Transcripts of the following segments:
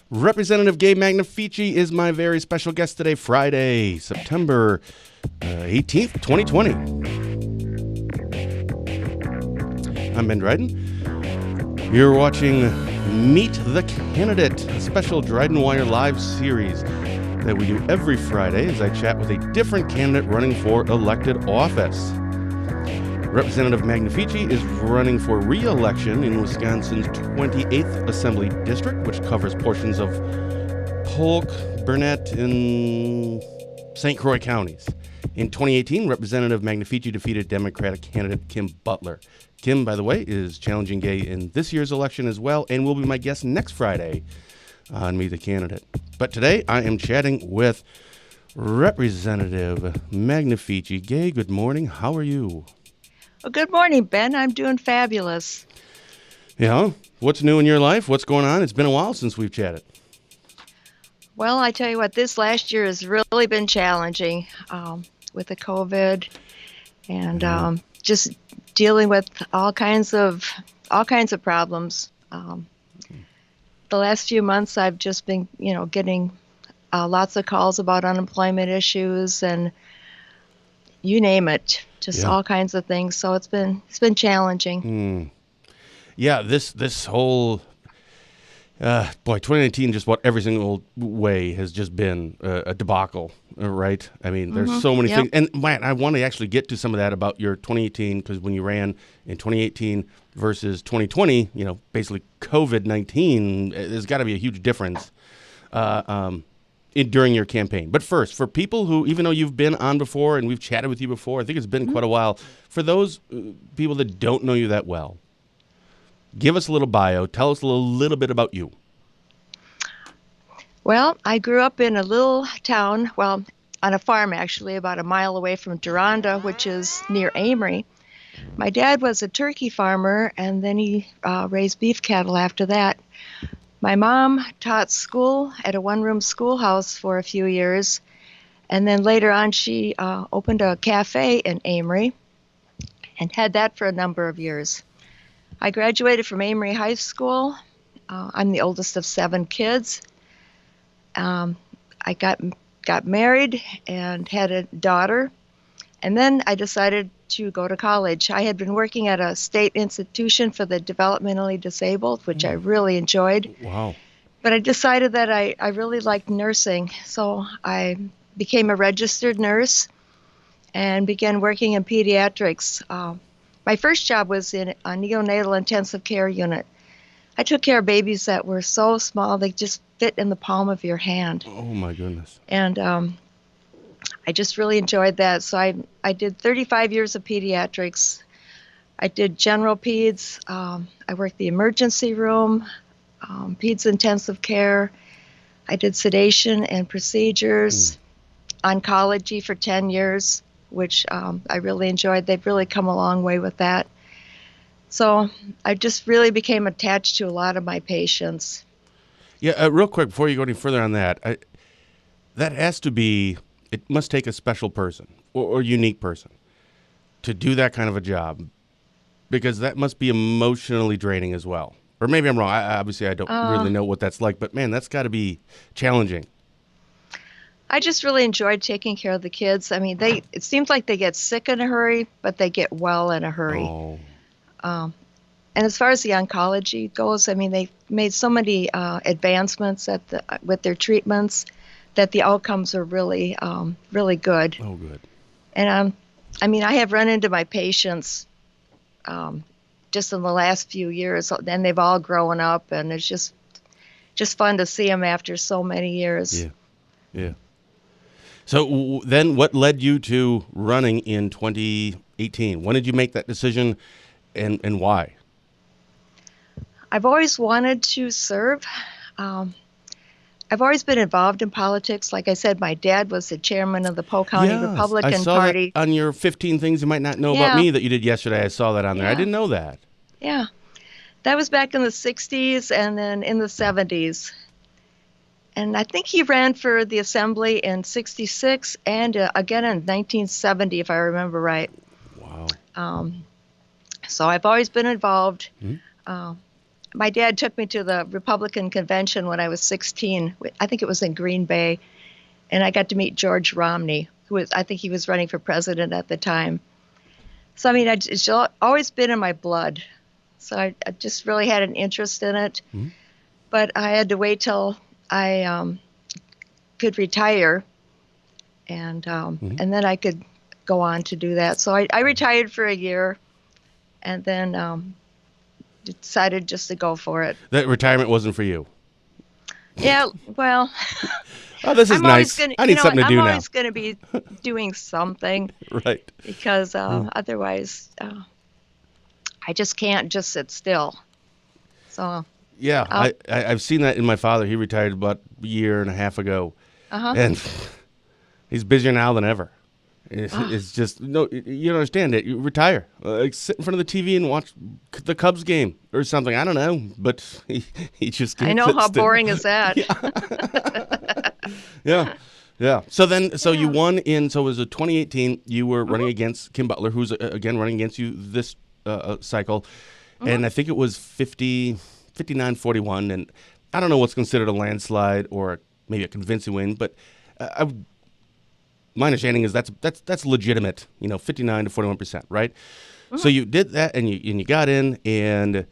Representative Gae Magnafici is my very special guest today, Friday, September 18th, 2020. I'm Ben Dryden. You're watching Meet the Candidate, a special DrydenWire live series that we do every Friday as I chat with a different candidate running for elected office. Representative Magnafici is running for re-election in Wisconsin's 28th Assembly District, which covers portions of Polk, Burnett, and St. Croix counties. In 2018, Representative Magnafici defeated Democratic candidate Kim Butler. Kim, by the way, is challenging Gae in this year's election as well, and will be my guest next Friday on Meet the Candidate. But today, I am chatting with Representative Magnafici. Gae, good morning. How are you? Well, good morning, Ben. I'm doing fabulous. Yeah, what's new in your life? What's going on? It's been a while since we've chatted. Well, I tell you what, this last year has really been challenging with the COVID and just dealing with all kinds of problems. The last few months, I've just been, getting lots of calls about unemployment issues and you name it, just all kinds of things. So it's been challenging. Yeah, this whole 2019, just about every single way has just been a debacle, right? I mean, there's so many things. And man, I want to actually get to some of that about your 2018, because when you ran in 2018 versus 2020, basically COVID-19, there's got to be a huge difference during your campaign. But first, for people who, even though you've been on before and we've chatted with you before, I think it's been quite a while, for those people that don't know you that well, give us a little bio. Tell us a little bit about you. Well, I grew up in a little town, on a farm actually, about a mile away from Duranda, which is near Amory. My dad was a turkey farmer, and then he raised beef cattle after that. My mom taught school at a one-room schoolhouse for a few years, and then later on she opened a cafe in Amory and had that for a number of years. I graduated from Amory High School. I'm the oldest of 7 kids. I got married and had a daughter, and then I decided to go to college. I had been working at a state institution for the developmentally disabled, which I really enjoyed. Wow. But I decided that I really liked nursing, so I became a registered nurse and began working in pediatrics. My first job was in a neonatal intensive care unit. I took care of babies that were so small they just fit in the palm of your hand. Oh, my goodness. And I just really enjoyed that. So I did 35 years of pediatrics. I did general peds. I worked the emergency room, peds intensive care. I did sedation and procedures, oncology for 10 years, which I really enjoyed. They've really come a long way with that. So I just really became attached to a lot of my patients. Yeah, real quick, before you go any further on that, that has to be, it must take a special person or unique person to do that kind of a job, because that must be emotionally draining as well. Or maybe I'm wrong. Obviously, I don't really know what that's like, but man, that's got to be challenging. I just really enjoyed taking care of the kids. I mean, it seems like they get sick in a hurry, but they get well in a hurry. Oh. And as far as the oncology goes, I mean, they've made so many advancements with their treatments that the outcomes are really, really good. Oh, good. And I mean, I have run into my patients just in the last few years, and they've all grown up, and it's just fun to see them after so many years. Yeah. So then what led you to running in 2018? When did you make that decision, and why? I've always wanted to serve. I've always been involved in politics. Like I said, my dad was the chairman of the Polk County Republican I saw Party. That on your 15 things you might not know about me that you did yesterday. I saw that on there. I didn't know that. Yeah. That was back in the 60s and then in the 70s. And I think he ran for the assembly in 66 and again in 1970, if I remember right. Wow. So I've always been involved. my dad took me to the Republican convention when I was 16. I think it was in Green Bay, and I got to meet George Romney, I think he was running for president at the time. So, I mean, it's always been in my blood. So I just really had an interest in it. Mm-hmm. But I had to wait till I could retire, and then I could go on to do that. So I retired for a year, and then decided just to go for it. That retirement wasn't for you. Yeah, well, Oh, this is nice. I need something to do now. I'm always going to be doing something. Right. Because otherwise, I just can't just sit still. So. Yeah, I've seen that in my father. He retired about a year and a half ago, and he's busier now than ever. It's just no. You don't understand it. You retire, sit in front of the TV and watch the Cubs game or something. I don't know, but he just. Can't I know sit how still. boring is that. Yeah. So you won in. So it was 2018. You were running against Kim Butler, who's again running against you this cycle, and I think it was 59-41, and I don't know what's considered a landslide or maybe a convincing win, but my understanding is that's legitimate. 59 to 41%, right? So you did that, and you got in, and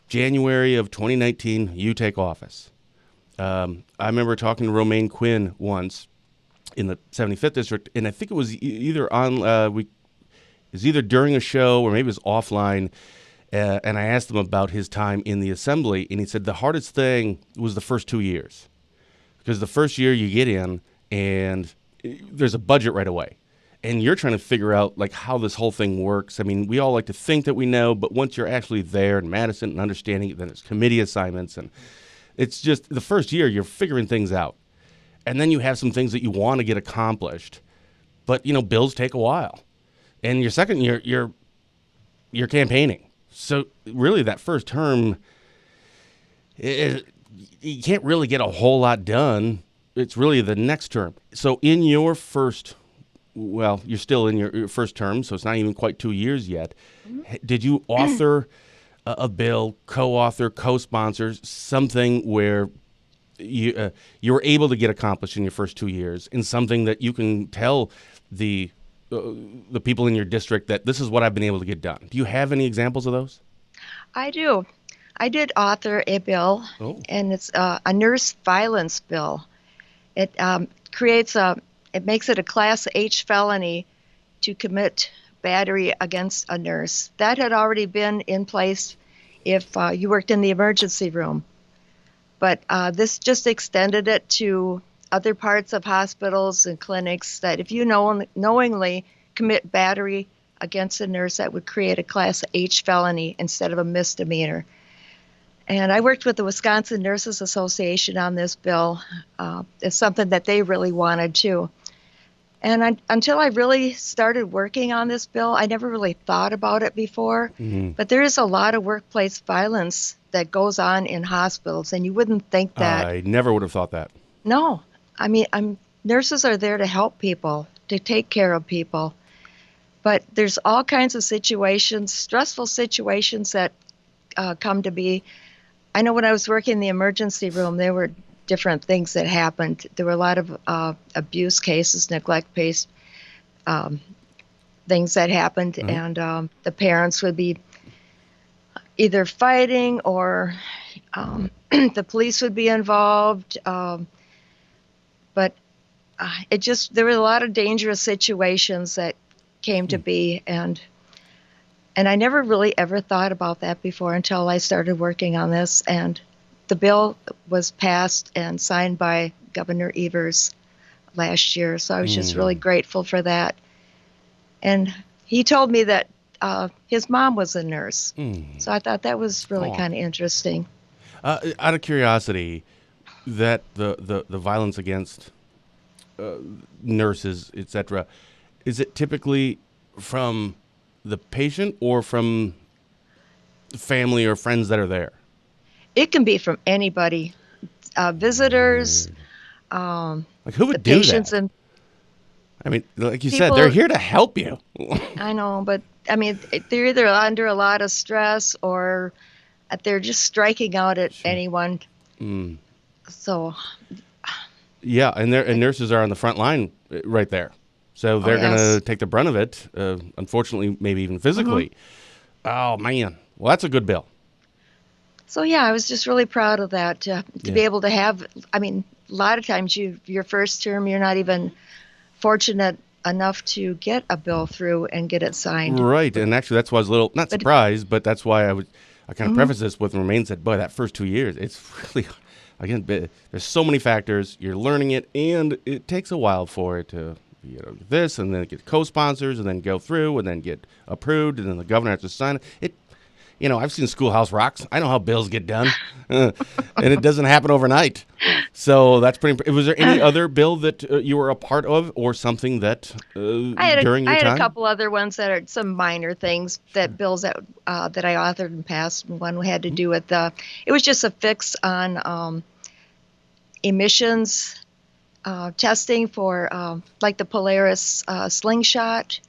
January of 2019, you take office. I remember talking to Romaine Quinn once in the 75th district, and I think it was either during a show or maybe it was offline. And I asked him about his time in the assembly, and he said the hardest thing was the first 2 years. Because the first year you get in, and there's a budget right away. And you're trying to figure out, like, how this whole thing works. I mean, we all like to think that we know, but once you're actually there in Madison and understanding it, then it's committee assignments. And it's just the first year you're figuring things out. And then you have some things that you want to get accomplished. But, bills take a while. And your second year, you're campaigning. So really that first term, you can't really get a whole lot done. It's really the next term. So in your first, well, you're still in your first term, so it's not even quite 2 years yet. Did you author a bill, co-author, co-sponsor, something where you were able to get accomplished in your first 2 years, and something that you can tell the people in your district that this is what I've been able to get done? Do you have any examples of those? I do. I did author a bill, and it's a nurse violence bill. It it makes it a Class H felony to commit battery against a nurse. That had already been in place if you worked in the emergency room. But this just extended it to other parts of hospitals and clinics, that if you knowingly commit battery against a nurse, that would create a Class H felony instead of a misdemeanor. And I worked with the Wisconsin Nurses Association on this bill. It's something that they really wanted too. And until I really started working on this bill, I never really thought about it before. But there is a lot of workplace violence that goes on in hospitals, and you wouldn't think that. I never would have thought that. No. I mean, nurses are there to help people, to take care of people. But there's all kinds of situations, stressful situations that come to be. I know when I was working in the emergency room, there were different things that happened. There were a lot of abuse cases, neglect-based things that happened, and the parents would be either fighting or the police would be involved. But there were a lot of dangerous situations that came to be, and I never really ever thought about that before until I started working on this. And the bill was passed and signed by Governor Evers last year, so I was just really grateful for that. And he told me that his mom was a nurse, so I thought that was really kind of interesting. Out of curiosity, that the violence against nurses, etc., is it typically from the patient or from family or friends that are there? It can be from anybody, visitors. Like, who would do that? And I mean, like you said, they're here to help you. I know, but I mean, they're either under a lot of stress, or they're just striking out at Sure. anyone. Mm. So, Yeah, and nurses are on the front line right there. So oh they're going yes. to take the brunt of it, unfortunately, maybe even hmm physically. Oh, man. Well, that's a good bill. So yeah, I was just really proud of that to Yeah. be able to have. I mean, a lot of times your first term, you're not even fortunate enough to get a bill through and get it signed. Right. And actually, that's why I was a little, not But surprised, but that's why I kind of mhm, preface this with Remain said, boy, that first 2 years, it's really, again, there's so many factors. You're learning it, and it takes a while for it to, this, and then get co-sponsors, and then go through, and then get approved, and then the governor has to sign it. I've seen Schoolhouse Rocks. I know how bills get done, and it doesn't happen overnight. So that's pretty. Was there any other bill that you were a part of, or something that during I your had a time? couple other ones that are some minor things that bills that I authored and passed. One had to do with it was just a fix on emissions testing for like the Polaris slingshot.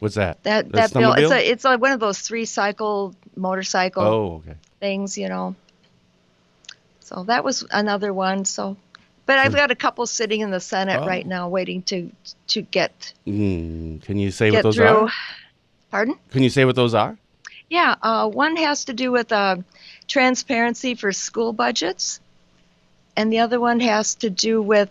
What's that? That The that bill snowmobile? it's one of those 3-cycle motorcycle Oh, okay. things. So that was another one. So, but I've Sure. got a couple sitting in the Senate right Oh. now, waiting to Can you say what get those are? through. Pardon? Can you say what those are? Yeah, one has to do with transparency for school budgets, and the other one has to do with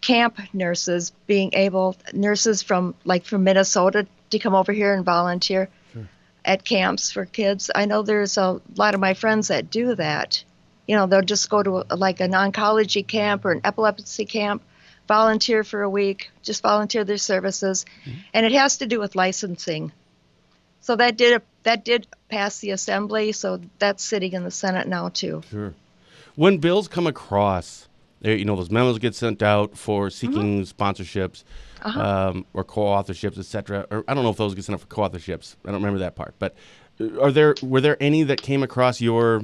camp nurses being able nurses from Minnesota to come over here and volunteer Sure. at camps for kids. I know there's a lot of my friends that do that. They'll just go to like an oncology camp or an epilepsy camp, volunteer for a week, just volunteer their services, and it has to do with licensing. So that did pass the assembly, so that's sitting in the Senate now too. Sure. When bills come across, those memos get sent out for hmm seeking sponsorships Uh-huh. or co-authorships, etc. Or I don't know if those get sent out for co-authorships. I don't remember that part. But were there any that came across your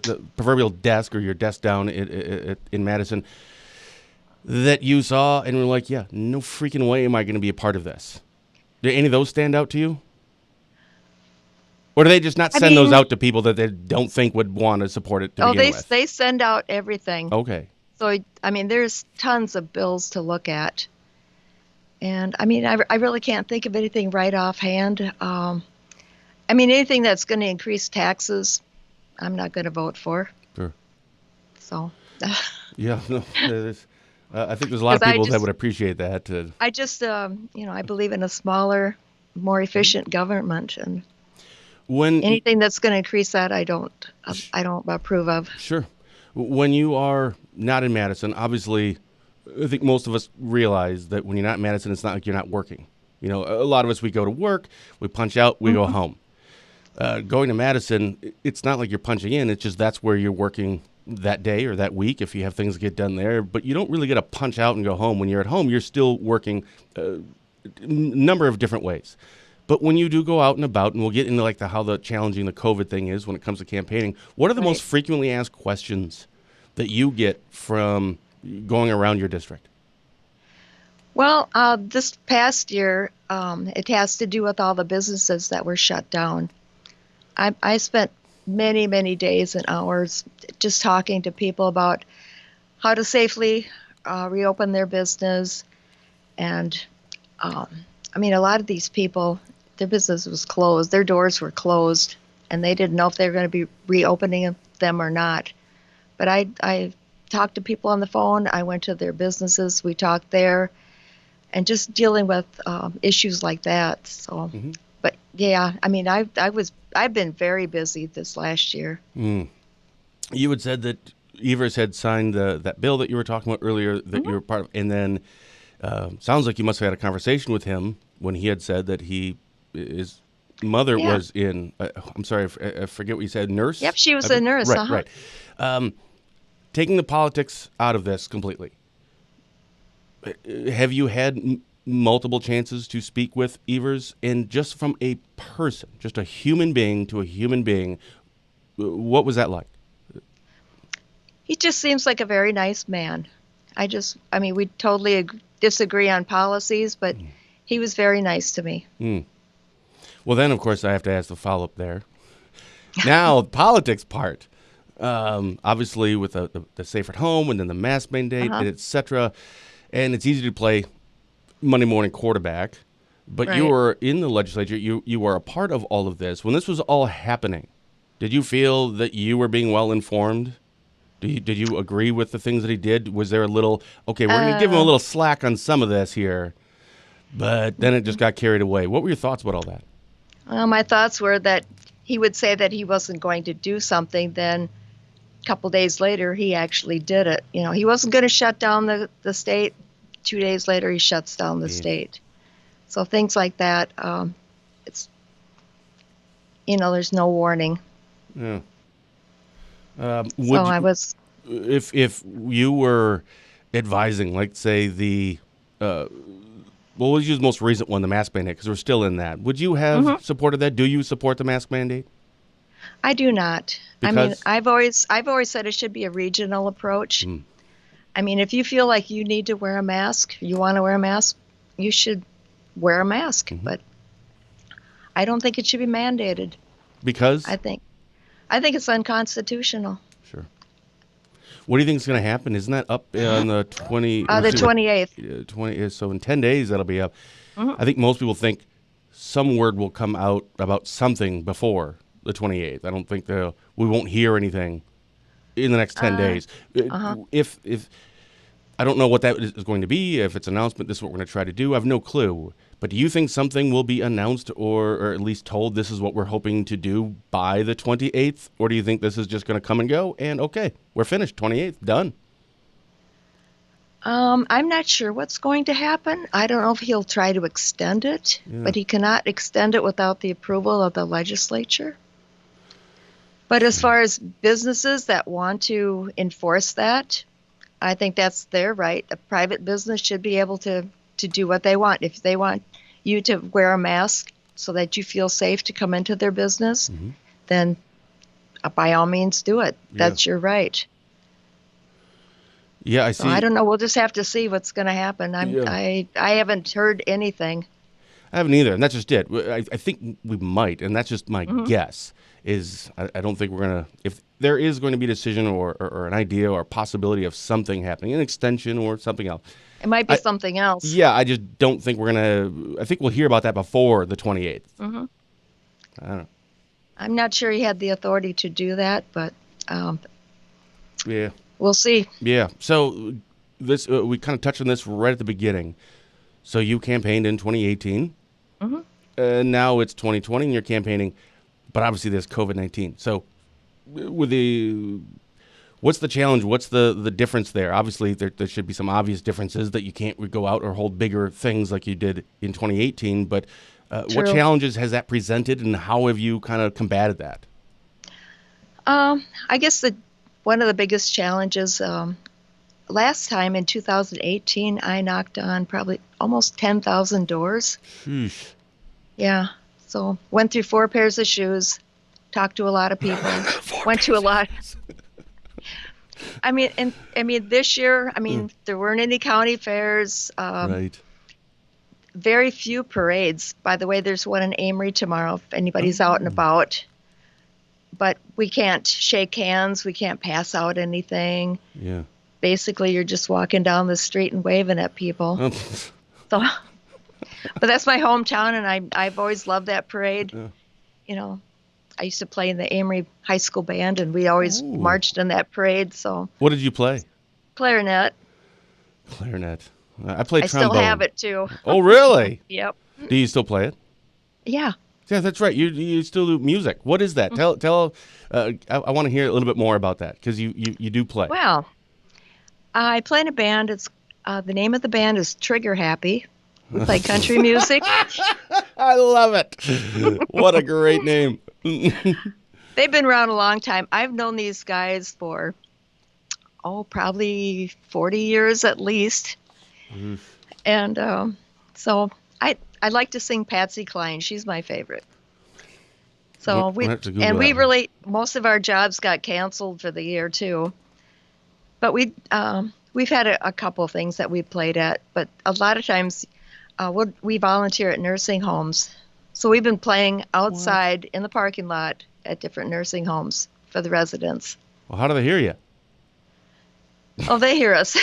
the proverbial desk or your desk down in Madison that you saw and were like, yeah, no freaking way am I going to be a part of this? Did any of those stand out to you? Or do they just not I send those mean, out to people that they don't think would want to support it to oh, begin they with? they send out everything. Okay. So I mean, there's tons of bills to look at, and I mean, I really can't think of anything right offhand. I mean, anything that's going to increase taxes, I'm not going to vote for. Sure. So, Yeah. No, I think there's a lot of because people that would appreciate that. I believe in a smaller, more efficient government, and When anything that's going to increase that, I don't approve of. Sure. When you are not in Madison, obviously, I think most of us realize that when you're not in Madison, it's not like you're not working. A lot of us, we go to work, we punch out, we go hmm home. Going to Madison, it's not like you're punching in. It's just that's where you're working that day or that week if you have things to get done there. But you don't really get to punch out and go home. When you're at home, you're still working a number of different ways. But when you do go out and about, and we'll get into like how the challenging the COVID thing is when it comes to campaigning, what are the Right. most frequently asked questions that you get from going around your district? Well, this past year, it has to do with all the businesses that were shut down. I spent many, many days and hours just talking to people about how to safely reopen their business. And um, I mean, a lot of these people, their business was closed, their doors were closed, and they didn't know if they were going to be reopening them or not. But I talked to people on the phone, I went to their businesses, we talked there, and just dealing with issues like that. So, Hmm. but yeah, I mean, I've been very busy this last year. Mm. You had said that Evers had signed that bill that you were talking about earlier that you hmm were part of, and then sounds like you must have had a conversation with him when he had said that his mother Yeah. was in. I'm sorry, I forget what you said. Nurse. Yep, she was a nurse. Right, Uh-huh. right. Um, taking the politics out of this completely. Have you had multiple chances to speak with Evers, and just from a person, just a human being to a human being, what was that like? He just seems like a very nice man. I mean, we totally disagree on policies, but he was very nice to me. Mm. Well, then, of course, I have to ask the follow-up there. Now, the politics part. Obviously, with the safe at home and then the mask mandate, Uh-huh. etc. And it's easy to play Monday morning quarterback. But you Right. were in the legislature. You were a part of all of this. When this was all happening, did you feel that you were being well informed? Did you agree with the things that he did? Was there a little, okay, we're going to give him a Uh, little slack on some of this here, but then it just got carried away? What were your thoughts about all that? my thoughts were that he would say that he wasn't going to do something, then a couple days later he actually did it. He wasn't going to shut down the state. 2 days later he shuts down the Yeah. state. So things like that, it's there's no warning. Yeah. So Would I you, was if you were advising, like say uh, well, we'll use the most recent one, the mask mandate, because we're still in that. Would you have Mhm. supported that? Do you support the mask mandate? I do not. I mean, Because I've always said it should be a regional approach. mm, I mean, if you feel like you need to wear a mask, you want to wear a mask, you should wear a mask. mhm. But I don't think it should be mandated. Because I think I think it's unconstitutional. sure. What do you think is going to happen? Isn't that up on the 20? Let's The see what 28th. 20 is. So in 10 days that'll be up. Mhm. I think most people think some word will come out about something before the 28th. I don't think we won't hear anything in the next 10 days. Uh-huh. If I don't know what that is going to be. If it's an announcement, this is what we're going to try to do. I have no clue. But do you think something will be announced or at least told this is what we're hoping to do by the 28th? Or do you think this is just going to come and go and, okay, we're finished, 28th, done? I'm not sure what's going to happen. I don't know if he'll try to extend it, Yeah. but he cannot extend it without the approval of the legislature. But as far as businesses that want to enforce that, I think that's their right. A private business should be able to do what they want. If they want you to wear a mask so that you feel safe to come into their business, Mhm. then by all means do it. Yeah. That's your right. Yeah, I So see. I don't know. We'll just have to see what's going to happen. Yeah. I haven't heard anything. I haven't either, and that's just it. I think we might, and that's just my Mhm. guess. I don't think we're gonna. If there is going to be a decision or an idea or a possibility of something happening, an extension or something else. It might be I- something else. Yeah, I just don't think we're gonna. I think we'll hear about that before the 28th. hmm I don't know. I'm not sure he had the authority to do that, but Yeah, we'll see. yeah. So this we kind of touched on this right at the beginning. So you campaigned in 2018. hmm Now it's 2020, and you're campaigning, but obviously there's COVID-19. So what's the challenge? What's the difference there? Obviously, there should be some obvious differences that you can't go out or hold bigger things like you did in 2018. But what True. challenges has that presented, and how have you kind of combated that? I guess one of the biggest challenges last time in 2018, I knocked on probably almost 10,000 doors. Sheesh. Yeah. So went through 4 pairs of shoes, talked to a lot of people, went to a lot. I mean, this year, there weren't any county fairs, Right. very few parades. By the way, there's one in Amory tomorrow if anybody's out and about. But we can't shake hands. We can't pass out anything. Yeah. Basically, you're just walking down the street and waving at people. So, but that's my hometown, and I've always loved that parade. Yeah. You know, I used to play in the Amory High School band, and we always Ooh. marched in that parade. So, What did you play? clarinet. Clarinet. I played I trombone. still have it too. Oh, really? Yep. Do you still play it? Yeah. Yeah, that's right. You still do music. What is that? Tell. I want to hear a little bit more about that because you do play. Well, I play in a band. It's the name of the band is Trigger Happy. We play country music. I love it. What a great name. They've been around a long time. I've known these guys for probably 40 years at least. And so I like to sing Patsy Cline. She's my favorite. So We'll have to Google we that. really, most of our jobs got canceled for the year too. But we've had a couple of things that we played at, but a lot of times we volunteer at nursing homes. So we've been playing outside in the parking lot at different nursing homes for the residents. Well, how do they hear you? Oh, they hear us.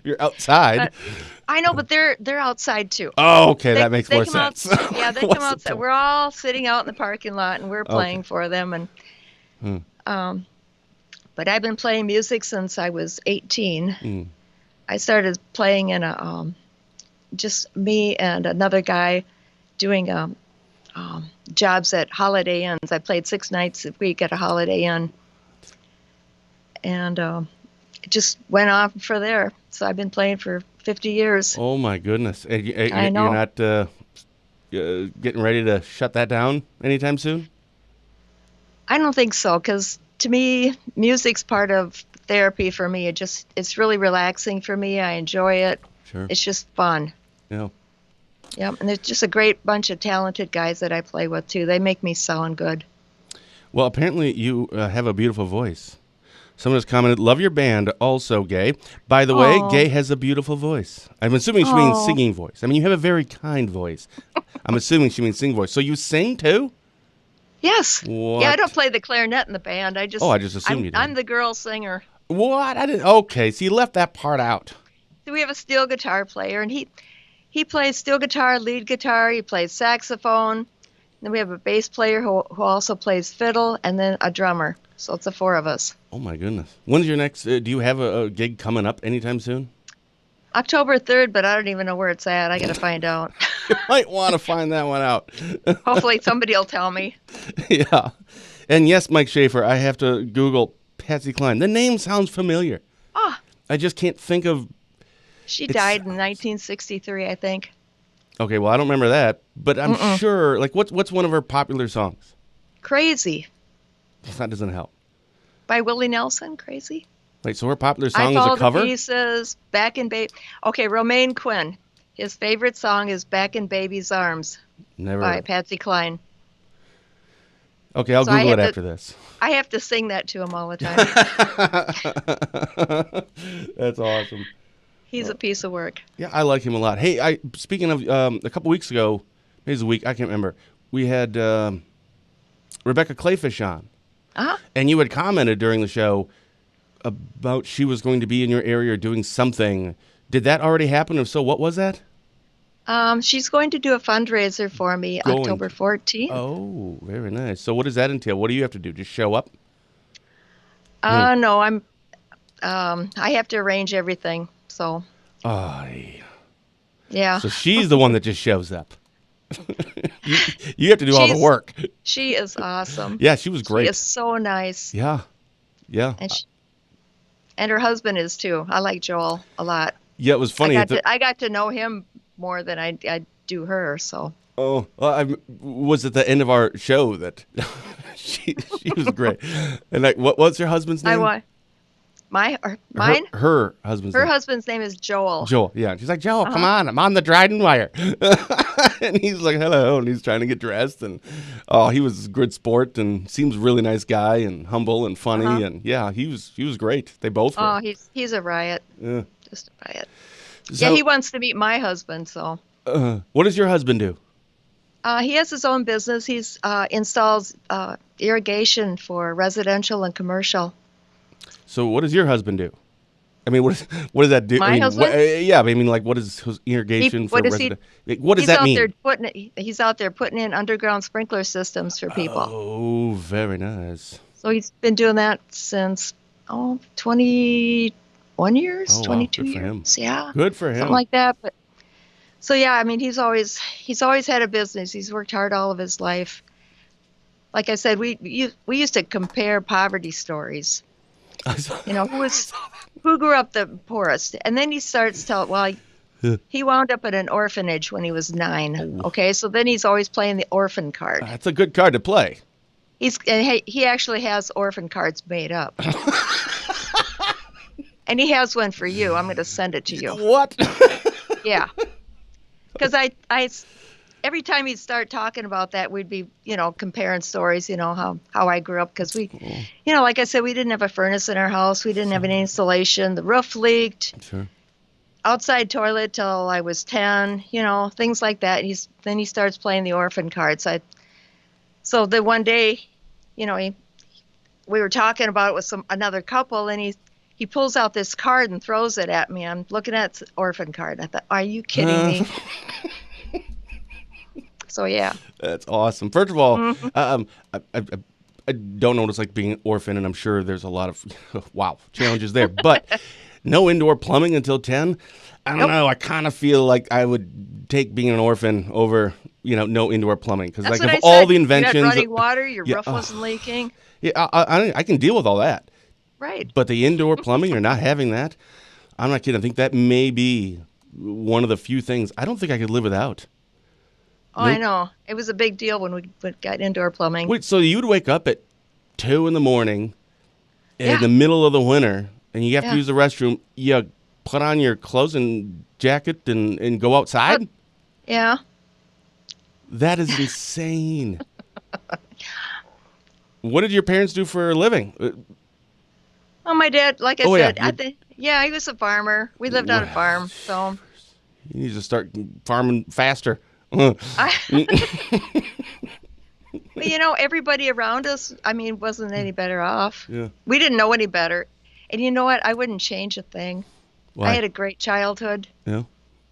You're outside. I know, but they're outside too. Oh, okay, that makes They more come out. sense. Yeah, they come What's the outside. point? We're all sitting out in the parking lot and we're Okay. playing for them. And Hmm. but I've been playing music since I was 18. Mm. I started playing in a just me and another guy doing jobs at Holiday Inns. I played 6 nights a week at a Holiday Inn, and it just went on for there. So I've been playing for 50 years. Oh my goodness! And I know. you're not getting ready to shut that down anytime soon? I don't think so, because to me, music's part of therapy for me. It's really relaxing for me. I enjoy it. Sure. It's just fun. Yeah. Yeah, and there's just a great bunch of talented guys that I play with too. They make me sound good. Well, apparently you have a beautiful voice. Someone has commented, "Love your band, also Gae." By the way, Aw. Gae has a beautiful voice. I'm assuming she means Aw. singing voice. I mean, you have a very kind voice. I'm assuming she means singing voice. So you sing too? Yes. What? Yeah, I don't play the clarinet in the band. I just assumed you did. I'm the girl singer. What? I didn't. Okay, so you left that part out. So we have a steel guitar player, and he plays steel guitar, lead guitar. He plays saxophone. Then we have a bass player who also plays fiddle, and then a drummer. So it's the 4 of us. Oh my goodness. When's your next? Do you have a gig coming up anytime soon? October 3rd, but I don't even know where it's at. I got to find out. You might want to find that one out. Hopefully somebody will tell me. Yeah. And yes, Mike Schaefer, I have to Google Patsy Cline. The name sounds familiar. Oh, I just can't think of. she died in 1963, I think. Okay, well, I don't remember that, but I'm sure. Like, what's one of her popular songs? Crazy That doesn't help. by Willie Nelson. Crazy. Wait, so her popular I song is Follow a cover? the Pieces, Back in Baby. Okay, Romaine Quinn. His favorite song is Back in Baby's Arms Never. by Patsy Cline. Okay, I'll So I Google it have to- after this. I have to sing that to him all the time. That's awesome. He's a piece of work. Yeah, I like him a lot. Hey, speaking of a couple weeks ago, maybe it was a week, I can't remember. We had Rebecca Clayfish on, Uh-huh. and you had commented during the show about she was going to be in your area doing something. Did that already happen? If so, what was that? She's going to do a fundraiser for me October 14th. Oh, very nice. So what does that entail? What do you have to do? Just show up? No, I have to arrange everything. So, Oh, yeah. so she's the one that just shows up. you have to do all the She's- work. She is awesome. Yeah, she was great. She is so nice. Yeah, yeah. And her husband is too. I like Joel a lot. Yeah, it was funny. I got to know him more than I do her. So Oh, well, I was at the end of our show that she was great. And like, what's her husband's name? Mine. Her husband's Her name. husband's name is Joel. Joel. Yeah, she's like, Joel, come on, I'm on the DrydenWire. And he's like, hello, and he's trying to get dressed, and oh, he was a good sport, and seems a really nice guy, and humble and funny, and yeah, he was great. They both were. Oh, he's a riot. Yeah. Just a riot. So, Yeah, he wants to meet my husband. So what does your husband do? he has his own business. He's installs irrigation for residential and commercial. So what does your husband do? I mean, what does that do? My husband? Yeah, I mean, like, what is his irrigation for what is he- resident? What does that mean? He's out there putting in underground sprinkler systems for people. Oh, very nice. So he's been doing that since 21 years, Oh, wow. 22 Good for him. years. Yeah. Good for him. Something like that. But so yeah, I mean, he's always had a business. He's worked hard all of his life. Like I said, we used to compare poverty stories. You know, who grew up the poorest, and then he starts telling. Well, he wound up at an orphanage when he was 9. Okay, so then he's always playing the orphan card. That's a good card to play. He actually has orphan cards made up. And he has one for you. I'm going to send it to you. What? Yeah. Because I every time he'd start talking about that, we'd be, comparing stories, how I grew up. Because we, like I said, we didn't have a furnace in our house. We didn't have any insulation. The roof leaked. Sure. Outside toilet till I was 10, things like that. Then he starts playing the orphan cards. So the one day, you know, we were talking about it with another couple, and he pulls out this card and throws it at me. I'm looking at the orphan card. I thought, are you kidding me? So yeah. That's awesome. First of all, Mhm. I don't know what it's like being an orphan, and I'm sure there's a lot of challenges there. But no indoor plumbing until 10. I don't Nope. know. I kind of feel like I would take being an orphan over, no indoor plumbing, because That's like what of I all said. the You had inventions, running water, your yeah, roof wasn't leaking. yeah, I can deal with all that. Right. But the indoor plumbing or not having that, I'm not kidding. I think that may be one of the few things I don't think I could live without. Oh, I Nope. know. It was a big deal when we got indoor plumbing. Wait, so you'd wake up at 2 in the morning in Yeah. the middle of the winter and you have to Yeah. use the restroom. You put on your clothes and jacket and go outside? Yeah. That is insane. What did your parents do for a living? Well, my dad, like I Oh, yeah. said, yeah, he was a farmer. We lived on a farm, so You need to start farming faster. I, but everybody around us, I mean, wasn't any better off. Yeah. We didn't know any better. And you know what? I wouldn't change a thing. Why? I had a great childhood. Yeah.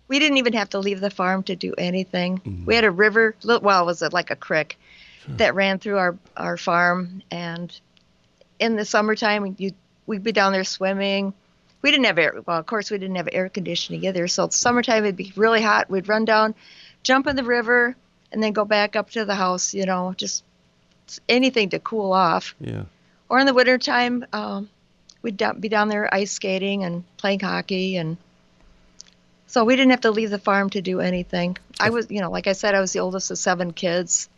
We didn't even have to leave the farm to do anything. Mhm. We had a river, well, was it like a creek that ran through our farm, and in the summertime, we'd be down there swimming. We didn't have of course, we didn't have air conditioning either. So summertime, it'd be really hot. We'd run down, jump in the river, and then go back up to the house, just anything to cool off. Yeah. Or in the wintertime, we'd be down there ice skating and playing hockey. And so we didn't have to leave the farm to do anything. I was, like I said, I was the oldest of 7 kids.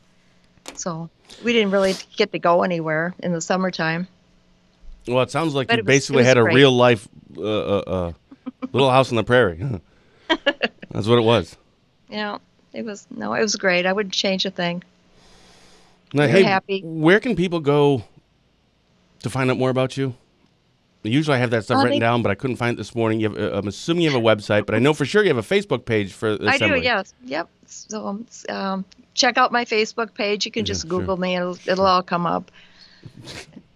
So we didn't really get to go anywhere in the summertime. Well, it sounds like But you it basically was had a great. real life Little House on the Prairie. That's what it was. It was great. I wouldn't change a thing. Now, We were hey, happy. where can people go to find out more about you? Usually I have that stuff Well, written down, but I couldn't find it this morning. I'm assuming you have a website, but I know for sure you have a Facebook page for the I do, assembly. yes. Yep. So check out my Facebook page. You can just sure. Google me. It'll all come up.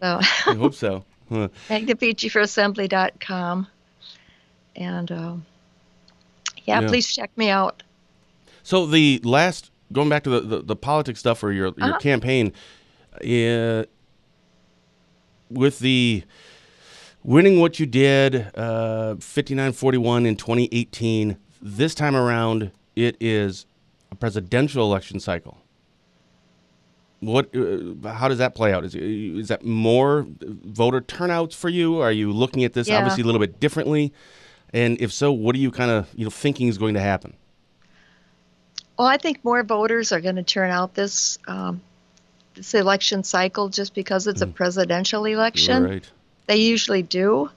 So I hope so. Huh. MagnaficiForAssembly.com. And Yeah. please check me out. So going back to the politics stuff or your campaign, with the winning what you did, 59-41 in 2018, this time around it is a presidential election cycle. How does that play out? Is that more voter turnouts for you? Are you looking at this Yeah. obviously a little bit differently? And if so, what are you kind of thinking is going to happen? Well, I think more voters are going to turn out this election cycle just because it's a presidential election. Right. They usually do.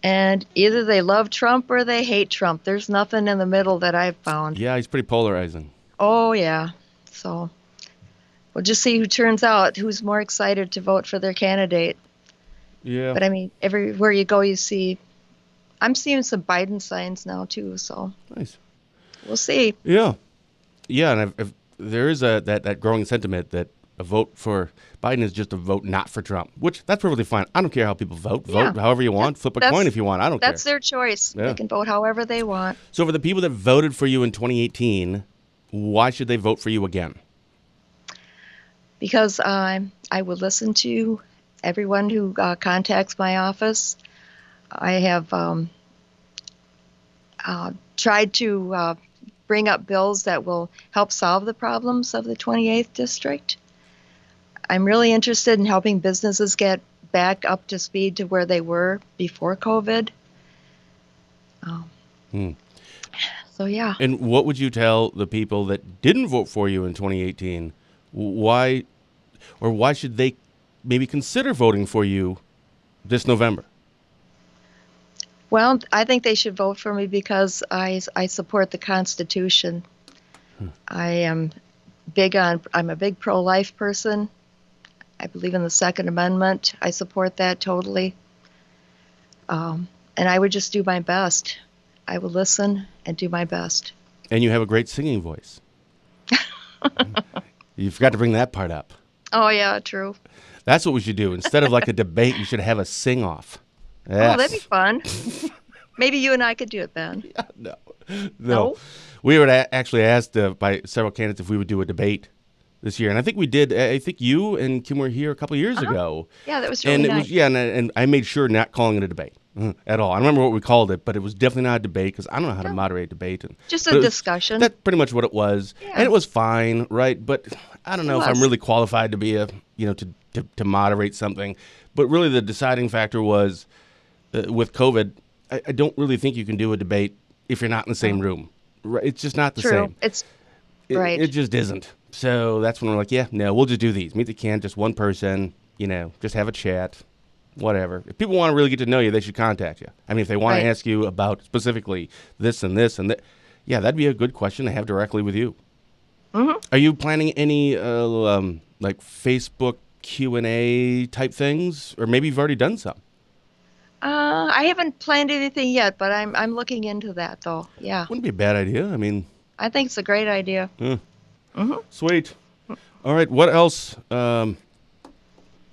And either they love Trump or they hate Trump. There's nothing in the middle that I've found. Yeah, he's pretty polarizing. Oh, yeah. So we'll just see who turns out, who's more excited to vote for their candidate. Yeah. But I mean, everywhere you go, I'm seeing some Biden signs now too. So Nice. we'll see. Yeah. Yeah, and if there is that growing sentiment that a vote for Biden is just a vote not for Trump, which that's perfectly fine. I don't care how people vote. Yeah. Vote however you want. Flip a coin if you want. I don't care. That's their choice. Yeah. They can vote however they want. So for the people that voted for you in 2018, why should they vote for you again? Because I will listen to everyone who contacts my office. I have tried to bring up bills that will help solve the problems of the 28th district. I'm really interested in helping businesses get back up to speed to where they were before COVID. So yeah. And what would you tell the people that didn't vote for you in 2018? Why should they maybe consider voting for you this November? Well, I think they should vote for me because I support the Constitution. I'm a big pro-life person. I believe in the Second Amendment. I support that totally. And I would just do my best. I will listen and do my best. And you have a great singing voice. You forgot to bring that part up. Oh, yeah, true. That's what we should do. Instead of like a debate, you should have a sing-off. Yes. Oh, that'd be fun. Maybe you and I could do it, Ben. No. No? We were actually asked by several candidates if we would do a debate this year, and I think we did. I think you and Kim were here a couple of years ago. Yeah, that was really and it nice. was and I made sure not calling it a debate at all. I don't remember what we called it, but it was definitely not a debate because I don't know how to moderate a debate. Just a discussion. That's pretty much what it was, and it was fine, right? But I don't know if I'm really qualified to be to moderate something. But really, the deciding factor was with COVID. I don't really think you can do a debate if you're not in the same room. Right? It's just not the same. Right. It just isn't. So that's when we're like, no, we'll just do these. Meet the can, just one person, just have a chat, whatever. If people want to really get to know you, they should contact you. I mean, if they want to ask you about specifically this and this and that, yeah, that'd be a good question to have directly with you. Mm-hmm. Are you planning any like Facebook Q&A type things? Or maybe you've already done some? I haven't planned anything yet, but I'm looking into that, though. Yeah. Wouldn't be a bad idea. I mean, I think it's a great idea. Sweet. All right. What else do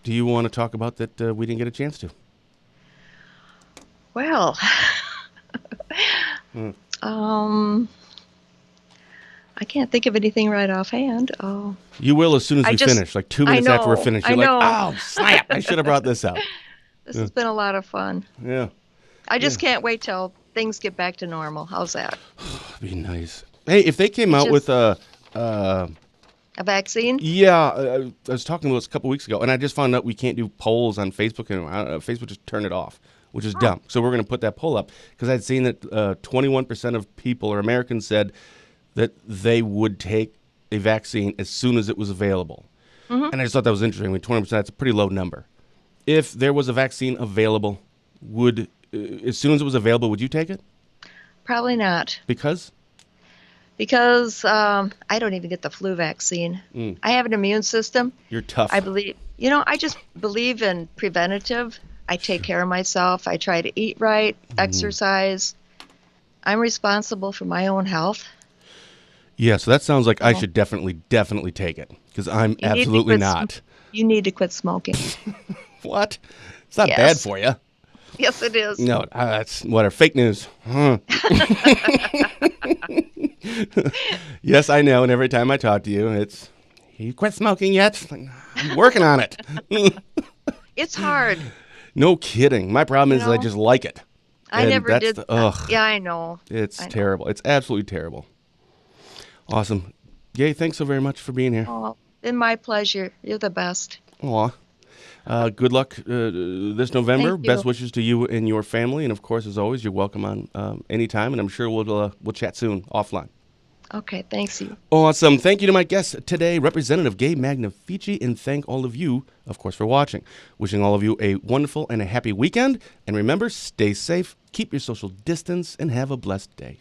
you want to talk about that we didn't get a chance to? Well, I can't think of anything right offhand. Oh. You will as soon as we finish. Like 2 minutes after we're finished. You're like, oh, snap. I should have brought this up. This has been a lot of fun. Yeah. I just can't wait till things get back to normal. How's that? That'd be nice. Hey, if they came out with a vaccine? Yeah. I was talking to this a couple weeks ago, and I just found out we can't do polls on Facebook anymore. Facebook just turned it off, which is dumb. So we're going to put that poll up because I'd seen that 21% of people or Americans said that they would take a vaccine as soon as it was available. And I just thought that was interesting. I mean, 20%, that's a pretty low number. If there was a vaccine available, as soon as it was available, would you take it? Probably not. Because? Because I don't even get the flu vaccine. I have an immune system. You're tough. I believe, I just believe in preventative. I take care of myself. I try to eat right, exercise. I'm responsible for my own health. Yeah, so that sounds like I should definitely take it because I'm absolutely not. You need to quit smoking. What? It's not bad for you. Yes, it is. No, that's fake news. Yes, I know. And every time I talk to you, you quit smoking yet? I'm working on it. It's hard. No kidding. My problem is I just like it. I never did. Yeah, I know. It's terrible. It's absolutely terrible. Awesome. Gae, thanks so very much for being here. Oh, been my pleasure. You're the best. Aw. Good luck this November. Best wishes to you and your family. And, of course, as always, you're welcome on anytime. And I'm sure we'll chat soon offline. Okay, thanks you. Awesome. Thank you to my guest today, Representative Gae Magnafici, and thank all of you, of course, for watching. Wishing all of you a wonderful and a happy weekend. And remember, stay safe, keep your social distance, and have a blessed day.